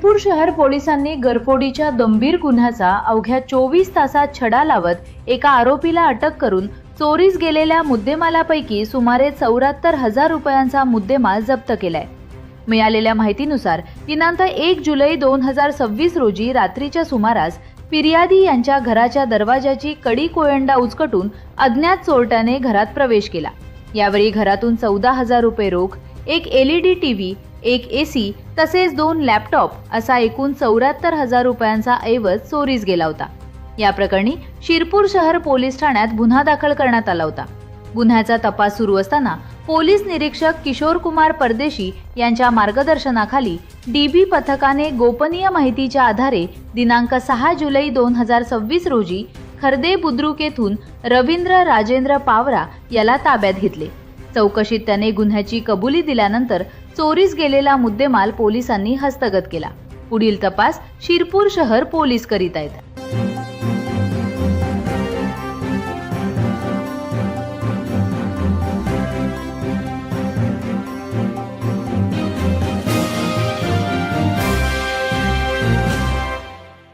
शिरपूर शहर पोलिसांनी गरफोडीच्या गंभीर गुन्ह्याचा अवघ्या 24 तासात छडा लावत एका आरोपीला अटक करून चोरीस गेलेल्या मुद्देमालापैकी सुमारे 74,000 रुपयांचा मुद्देमाल जप्त केलाय। मिळालेल्या माहितीनुसार दिनांक 1 जुलै 2026 रोजी रात्रीच्या सुमारास फिर्यादी यांच्या घराच्या दरवाजाची कडी कोयंडा उचकटून अज्ञात चोरट्याने घरात प्रवेश केला। यावेळी घरातून 14,000 रुपये रोख, एक LED टीव्ही, एक AC तसेच 2 लॅपटॉप असा एकूण 74,000 रुपयांचा ऐवज चोरीस गेला होता। या प्रकरणी शिरपूर शहर पोलीस ठाण्यात गुन्हा दाखल करण्यात आला होता। गुन्ह्याचा तपास सुरू असताना पोलीस निरीक्षक किशोर कुमार परदेशी यांच्या मार्गदर्शनाखाली DB पथकाने गोपनीय माहितीच्या आधारे दिनांक 6 जुलै 2026 रोजी खर्दे बुद्रुक येथून रवींद्र राजेंद्र पावरा याला ताब्यात घेतले। चौकशीत त्याने गुन्ह्याची कबुली दिल्यानंतर चोरीस गेलेला मुद्देमाल पोलिसांनी हस्तगत केला। पुढील तपास शिरपूर शहर पोलीस करीत आहेत।